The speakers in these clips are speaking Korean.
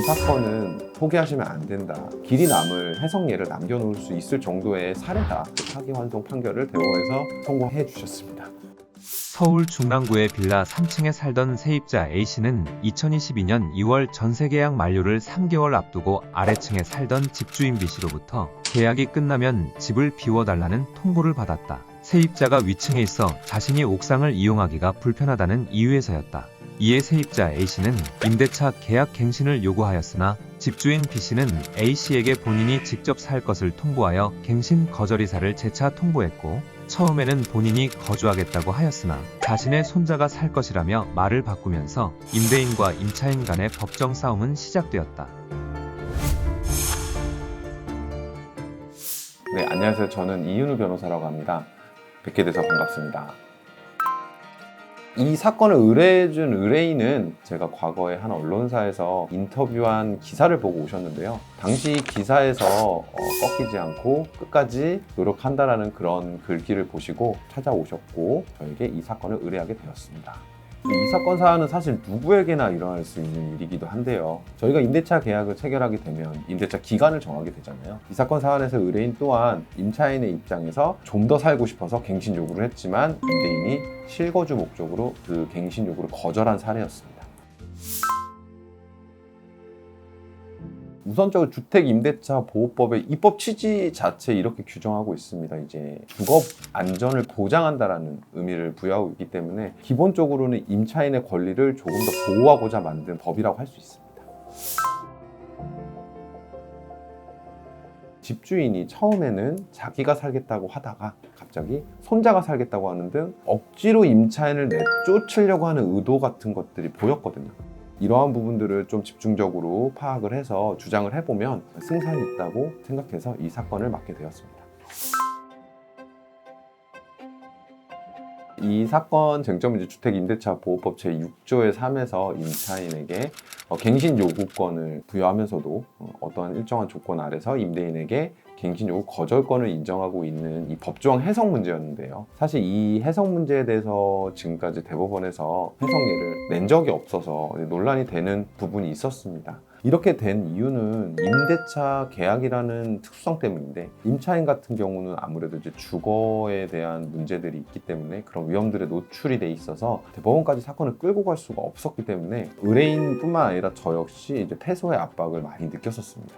사건은 포기하시면 안 된다. 길이 남을 해석예를 남겨놓을 수 있을 정도의 사례다. 파기환송 판결을 대법원에서 선고해 주셨습니다. 서울 중랑구의 빌라 3층에 살던 세입자 A씨는 2022년 2월 전세 계약 만료를 3개월 앞두고 아래층에 살던 집주인 B씨로부터 계약이 끝나면 집을 비워달라는 통보를 받았다. 세입자가 위층에 있어 자신이 옥상을 이용하기가 불편하다는 이유에서였다. 이에 세입자 A씨는 임대차 계약 갱신을 요구하였으나 집주인 B씨는 A씨에게 본인이 직접 살 것을 통보하여 갱신 거절 의사를 재차 통보했고, 처음에는 본인이 거주하겠다고 하였으나 자신의 손자가 살 것이라며 말을 바꾸면서 임대인과 임차인 간의 법정 싸움은 시작되었다. 네, 안녕하세요. 저는 이윤우 변호사라고 합니다. 뵙게 돼서 반갑습니다. 이 사건을 의뢰해준 의뢰인은 제가 과거에 한 언론사에서 인터뷰한 기사를 보고 오셨는데요. 당시 기사에서 꺾이지 않고 끝까지 노력한다라는 그런 글귀를 보시고 찾아오셨고 저에게 이 사건을 의뢰하게 되었습니다. 이 사건 사안은 사실 누구에게나 일어날 수 있는 일이기도 한데요. 저희가 임대차 계약을 체결하게 되면 임대차 기간을 정하게 되잖아요. 이 사건 사안에서 의뢰인 또한 임차인의 입장에서 좀 더 살고 싶어서 갱신 요구를 했지만 임대인이 실거주 목적으로 그 갱신 요구를 거절한 사례였습니다. 우선적으로 주택임대차보호법의 입법 취지 자체 이렇게 규정하고 있습니다. 이제 주거 안전을 보장한다라는 의미를 부여하고 있기 때문에 기본적으로는 임차인의 권리를 조금 더 보호하고자 만든 법이라고 할 수 있습니다. 집주인이 처음에는 자기가 살겠다고 하다가 갑자기 손자가 살겠다고 하는 등 억지로 임차인을 내쫓으려고 하는 의도 같은 것들이 보였거든요. 이러한 부분들을 좀 집중적으로 파악을 해서 주장을 해보면 승산이 있다고 생각해서 이 사건을 맡게 되었습니다. 이 사건 쟁점은 이제 주택임대차보호법 제6조의 3에서 임차인에게 갱신 요구권을 부여하면서도 어떠한 일정한 조건 아래서 임대인에게 갱신 요구 거절권을 인정하고 있는 이 법조항 해석 문제였는데요. 사실 이 해석 문제에 대해서 지금까지 대법원에서 해석예를 낸 적이 없어서 논란이 되는 부분이 있었습니다. 이렇게 된 이유는 임대차 계약이라는 특수성 때문인데, 임차인 같은 경우는 아무래도 이제 주거에 대한 문제들이 있기 때문에 그런 위험들에 노출이 돼 있어서 대법원까지 사건을 끌고 갈 수가 없었기 때문에 의뢰인뿐만 아니라 저 역시 이제 패소의 압박을 많이 느꼈었습니다.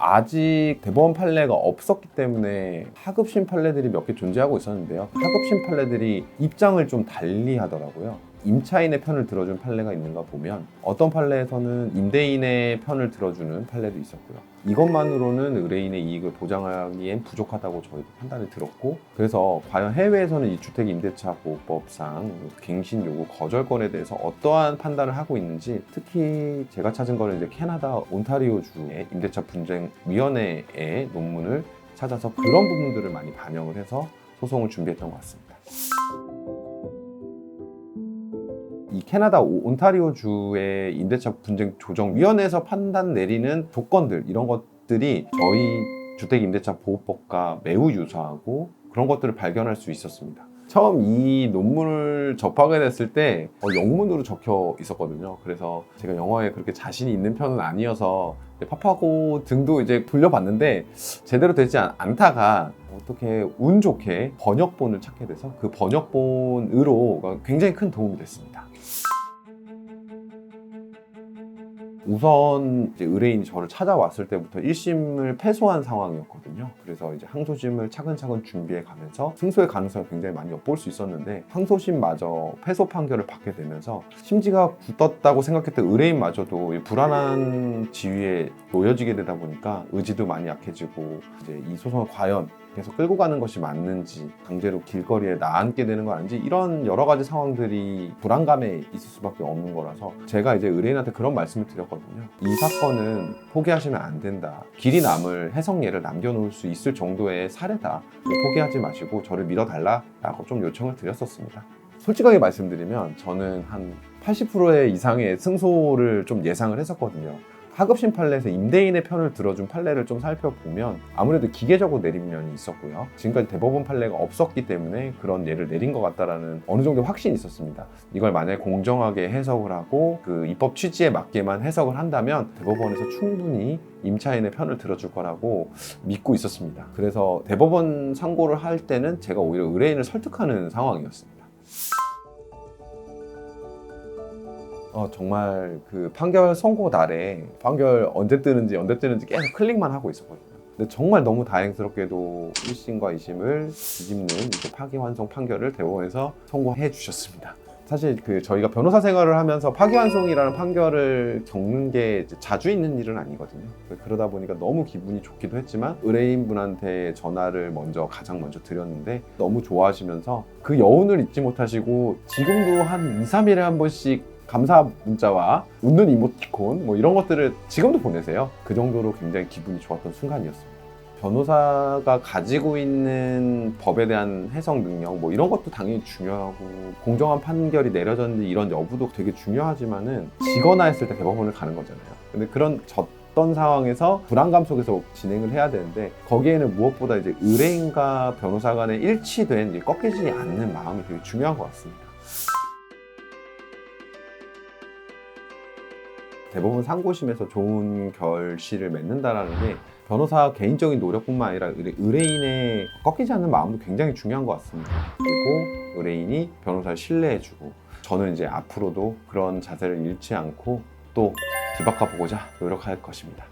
아직 대법원 판례가 없었기 때문에 하급심 판례들이 몇 개 존재하고 있었는데요. 하급심 판례들이 입장을 좀 달리 하더라고요. 임차인의 편을 들어준 판례가 있는가 보면 어떤 판례에서는 임대인의 편을 들어주는 판례도 있었고요. 이것만으로는 의뢰인의 이익을 보장하기엔 부족하다고 저희도 판단이 들었고, 그래서 과연 해외에서는 이 주택임대차보호법상 갱신 요구 거절권에 대해서 어떠한 판단을 하고 있는지, 특히 제가 찾은 거는 이제 캐나다 온타리오주의 임대차 분쟁위원회의 논문을 찾아서 그런 부분들을 많이 반영을 해서 소송을 준비했던 것 같습니다. 이 캐나다 온타리오주의 임대차 분쟁 조정위원회에서 판단 내리는 조건들, 이런 것들이 저희 주택임대차보호법과 매우 유사하고 그런 것들을 발견할 수 있었습니다. 처음 이 논문을 접하게 됐을 때 영문으로 적혀 있었거든요. 그래서 제가 영어에 그렇게 자신이 있는 편은 아니어서 파파고 등도 이제 돌려봤는데 제대로 되지 않다가 어떻게 운 좋게 번역본을 찾게 돼서 그 번역본으로 굉장히 큰 도움이 됐습니다. 우선 이제 의뢰인이 저를 찾아왔을 때부터 1심을 패소한 상황이었거든요. 그래서 이제 항소심을 차근차근 준비해 가면서 승소의 가능성을 굉장히 많이 엿볼 수 있었는데, 항소심마저 패소 판결을 받게 되면서 심지가 굳었다고 생각했던 의뢰인마저도 불안한 지위에 놓여지게 되다 보니까 의지도 많이 약해지고, 이제 이 소송을 과연 계속 끌고 가는 것이 맞는지, 강제로 길거리에 나앉게 되는 거 아닌지, 이런 여러 가지 상황들이 불안감에 있을 수밖에 없는 거라서 제가 이제 의뢰인한테 그런 말씀을 드렸거든요. 이 사건은 포기하시면 안 된다. 길이 남을 해석예를 남겨놓을 수 있을 정도의 사례다. 포기하지 마시고 저를 믿어달라라고 좀 요청을 드렸었습니다. 솔직하게 말씀드리면 저는 한 80% 이상의 승소를 좀 예상을 했었거든요. 하급심 판례에서 임대인의 편을 들어준 판례를 좀 살펴보면 아무래도 기계적으로 내린 면이 있었고요. 지금까지 대법원 판례가 없었기 때문에 그런 예를 내린 것 같다라는 어느 정도 확신이 있었습니다. 이걸 만약에 공정하게 해석을 하고 그 입법 취지에 맞게만 해석을 한다면 대법원에서 충분히 임차인의 편을 들어줄 거라고 믿고 있었습니다. 그래서 대법원 상고를 할 때는 제가 오히려 의뢰인을 설득하는 상황이었습니다. 정말 그 판결 선고 날에 판결 언제 뜨는지 계속 클릭만 하고 있었거든요. 근데 정말 너무 다행스럽게도 1심과 2심을 뒤집는 이제 파기환송 판결을 대법원에서 선고해 주셨습니다. 사실 그 저희가 변호사 생활을 하면서 파기환송이라는 판결을 겪는 게 자주 있는 일은 아니거든요. 그러다 보니까 너무 기분이 좋기도 했지만 의뢰인분한테 전화를 가장 먼저 드렸는데 너무 좋아하시면서 그 여운을 잊지 못하시고 지금도 한 2, 3일에 한 번씩 감사 문자와 웃는 이모티콘 뭐 이런 것들을 지금도 보내세요. 그 정도로 굉장히 기분이 좋았던 순간이었습니다. 변호사가 가지고 있는 법에 대한 해석 능력 뭐 이런 것도 당연히 중요하고 공정한 판결이 내려졌는지 이런 여부도 되게 중요하지만은 지거나 했을 때 대법원을 가는 거잖아요. 근데 그런 졌던 상황에서 불안감 속에서 진행을 해야 되는데 거기에는 무엇보다 이제 의뢰인과 변호사 간에 일치된 꺾이지 않는 마음이 되게 중요한 것 같습니다. 대법원 상고심에서 좋은 결실을 맺는다라는 게 변호사 개인적인 노력뿐만 아니라 의뢰인의 꺾이지 않는 마음도 굉장히 중요한 것 같습니다. 그리고 의뢰인이 변호사를 신뢰해주고 저는 이제 앞으로도 그런 자세를 잃지 않고 또 뒤바꿔보고자 노력할 것입니다.